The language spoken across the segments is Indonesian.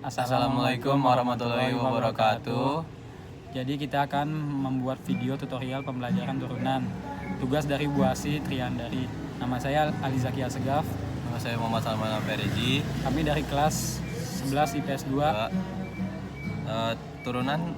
Assalamualaikum warahmatullahi wabarakatuh. Jadi kita akan membuat video tutorial pembelajaran turunan. Tugas dari Bu Asi Triandari. Nama saya Alizaki Asegaf. Nama saya Muhammad Salman Feriji. Kami dari kelas 11 IPS 2. Turunan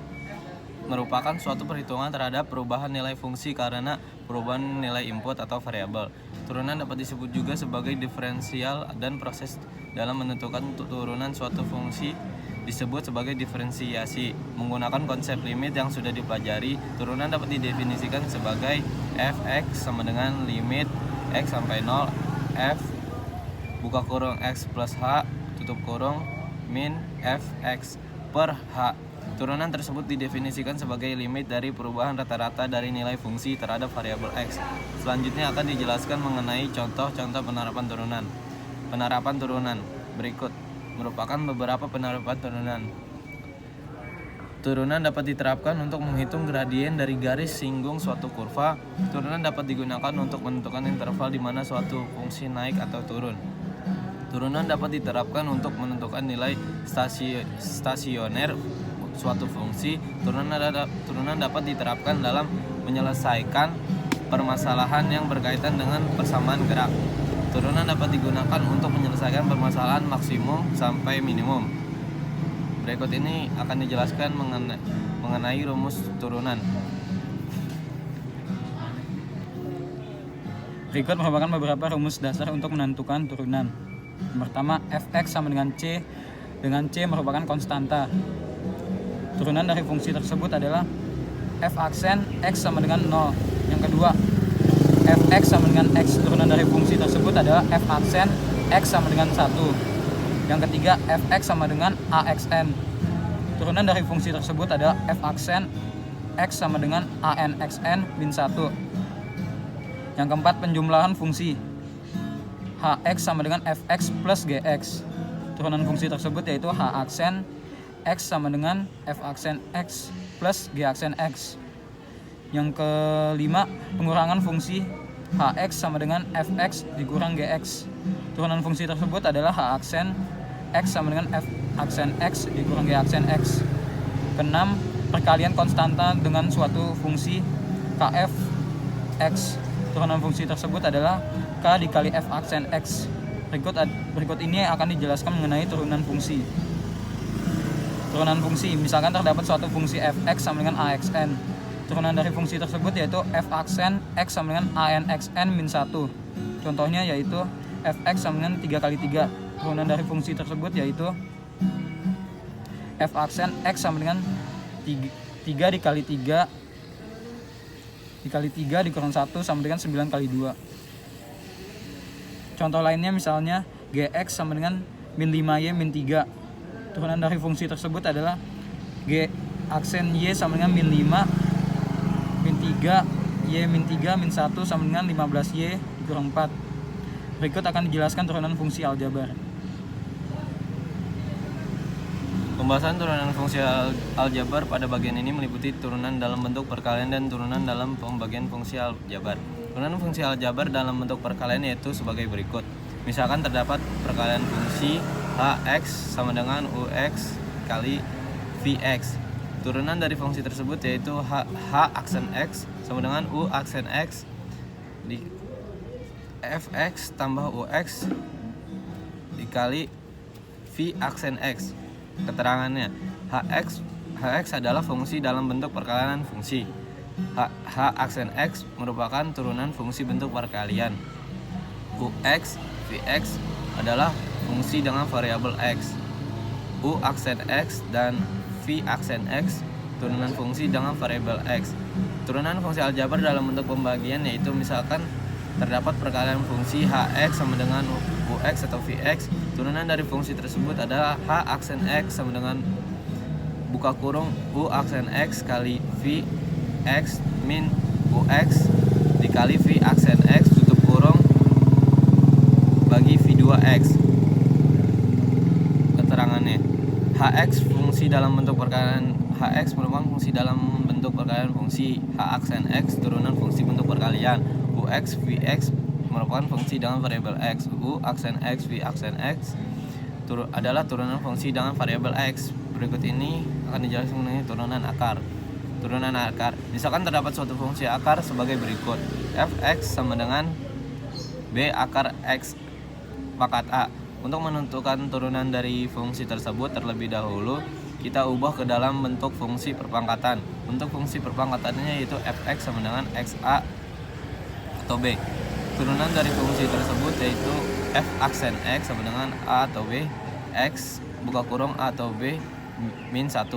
merupakan suatu perhitungan terhadap perubahan nilai fungsi karena perubahan nilai input atau variabel. Turunan dapat disebut juga sebagai diferensial dan proses dalam menentukan turunan suatu fungsi disebut sebagai diferensiasi. Menggunakan konsep limit yang sudah dipelajari, turunan dapat didefinisikan sebagai f(x) sama dengan limit x sampai 0 f buka kurung x plus h tutup kurung min f(x) per h. Turunan tersebut didefinisikan sebagai limit dari perubahan rata-rata dari nilai fungsi terhadap variabel x. Selanjutnya akan dijelaskan mengenai contoh-contoh penerapan turunan. Penerapan turunan berikut merupakan beberapa penerapan turunan. Turunan dapat diterapkan untuk menghitung gradien dari garis singgung suatu kurva. Turunan dapat digunakan untuk menentukan interval di mana suatu fungsi naik atau turun. Turunan dapat diterapkan untuk menentukan nilai stasioner suatu fungsi. Turunan dapat diterapkan dalam menyelesaikan permasalahan yang berkaitan dengan persamaan gerak. Turunan dapat digunakan untuk menyelesaikan permasalahan maksimum sampai minimum. Berikut ini akan dijelaskan mengenai rumus turunan. Berikut merupakan beberapa rumus dasar untuk menentukan turunan. Yang pertama, fx sama dengan c merupakan konstanta. Turunan dari fungsi tersebut adalah f aksen x sama dengan 0. Yang kedua, fx sama dengan x. Turunan dari fungsi tersebut adalah f aksen x sama dengan 1. Yang ketiga, fx sama dengan axn. Turunan dari fungsi tersebut adalah f aksen x sama dengan anxn min 1. Yang keempat, penjumlahan fungsi hx sama dengan fx plus gx. Turunan fungsi tersebut yaitu h aksen x sama dengan f aksen x plus g aksen x. Yang kelima, pengurangan fungsi hx sama dengan fx dikurang gx. Turunan fungsi tersebut adalah h aksen x sama dengan f aksen x dikurang g aksen x. Keenam, perkalian konstanta dengan suatu fungsi kf x. Turunan fungsi tersebut adalah k dikali f aksen x. Berikut ini akan dijelaskan mengenai turunan fungsi. Turunan fungsi, misalkan terdapat suatu fungsi fx sama dengan axn. Turunan dari fungsi tersebut yaitu f aksen x sama dengan anxn min 1. Contohnya yaitu fx sama dengan 3 kali 3. Turunan dari fungsi tersebut yaitu f aksen x sama dengan 3 dikali 3 dikurang 1 sama dengan 9 kali 2. Contoh lainnya misalnya gx sama dengan min 5y min 3. Turunan dari fungsi tersebut adalah g aksen y sama dengan min 5 min 3 y min 3 min 1 sama dengan 15y dikurang 4. Berikut akan dijelaskan turunan fungsi aljabar. Pembahasan turunan fungsi aljabar pada bagian ini meliputi turunan dalam bentuk perkalian dan turunan dalam pembagian fungsi aljabar. Turunan fungsi aljabar dalam bentuk perkalian yaitu sebagai berikut. Misalkan terdapat perkalian fungsi hx sama dengan ux kali vx. Turunan dari fungsi tersebut yaitu h aksen x sama dengan u aksen x di fx tambah ux dikali v aksen x. Keterangannya, hx adalah fungsi dalam bentuk perkalian fungsi. H aksen x merupakan turunan fungsi bentuk perkalian. Ux, vx adalah fungsi dengan variabel x. U aksen x dan v aksen x turunan fungsi dengan variabel x. Turunan fungsi aljabar dalam bentuk pembagian yaitu misalkan terdapat perkalian fungsi hx sama dengan ux atau vx. Turunan dari fungsi tersebut adalah h aksen x sama dengan buka kurung u aksen x kali vx min ux dikali v aksen x tutup kurung bagi v2x. Keterangannya, hx fungsi dalam bentuk perkalian hx merupakan fungsi dalam bentuk perkalian fungsi h aksen x turunan fungsi bentuk perkalian. Ux vx merupakan fungsi dengan variabel x. U aksen x v aksen x adalah turunan fungsi dengan variabel x. Berikut ini akan dijelaskan mengenai turunan akar. Turunan akar. Misalkan terdapat suatu fungsi akar sebagai berikut. Fx sama dengan b akar x pangkat a. Untuk menentukan turunan dari fungsi tersebut terlebih dahulu kita ubah ke dalam bentuk fungsi perpangkatan. Bentuk fungsi perpangkatannya yaitu fx sama dengan xa atau b. Turunan dari fungsi tersebut yaitu f aksen x sama dengan a atau b, x buka kurung a atau b min 1.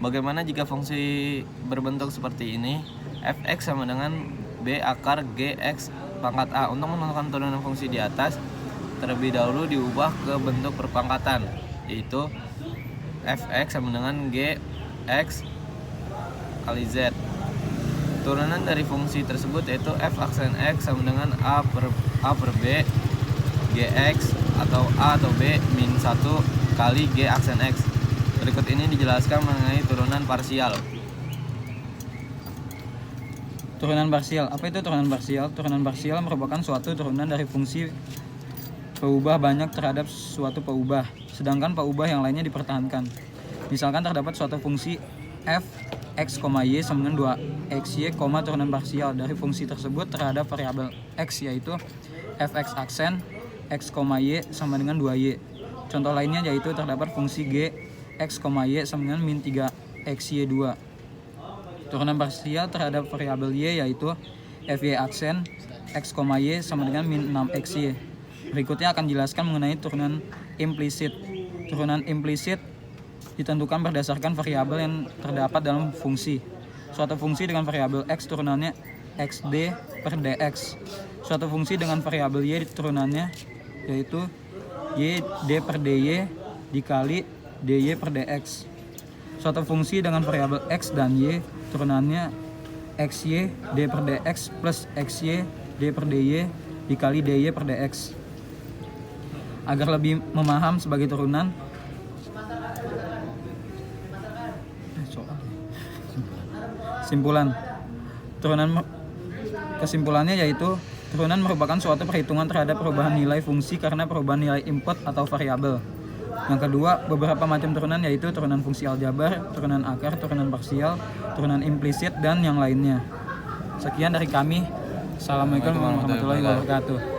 Bagaimana jika fungsi berbentuk seperti ini? Fx sama dengan b akar gx pangkat a. Untuk menentukan turunan fungsi di atas terlebih dahulu diubah ke bentuk perpangkatan yaitu fx sama dengan gx kali z. Turunan dari fungsi tersebut yaitu f aksen x sama dengan a per b gx atau a atau b min 1 kali g aksen x. Berikut ini dijelaskan mengenai turunan parsial. Turunan parsial. Apa itu turunan parsial? Turunan parsial merupakan suatu turunan dari fungsi peubah banyak terhadap suatu peubah, sedangkan peubah yang lainnya dipertahankan. Misalkan terdapat suatu fungsi f x, y sama dengan 2xy, turunan parsial dari fungsi tersebut terhadap variabel x yaitu fx aksen x, y sama dengan 2y. Contoh lainnya yaitu terdapat fungsi g x, y sama dengan min 3xy2. Turunan parsial terhadap variabel y yaitu fy aksen x, y sama dengan min 6xy. Berikutnya akan dijelaskan mengenai turunan implisit. Turunan implisit ditentukan berdasarkan variabel yang terdapat dalam fungsi. Suatu fungsi dengan variabel x turunannya xd per dx. Suatu fungsi dengan variabel y turunannya yaitu y d per dy dikali dy per dx. Suatu fungsi dengan variabel x dan y turunannya xy d per dx plus xy d per dy dikali dy per dx. Agar lebih memaham sebagai turunan, simpulan. Kesimpulannya yaitu turunan merupakan suatu perhitungan terhadap perubahan nilai fungsi karena perubahan nilai input atau variabel. Yang kedua, beberapa macam turunan yaitu turunan fungsi aljabar, turunan akar, turunan parsial, turunan implisit, dan yang lainnya. Sekian dari kami. Assalamualaikum warahmatullahi wabarakatuh.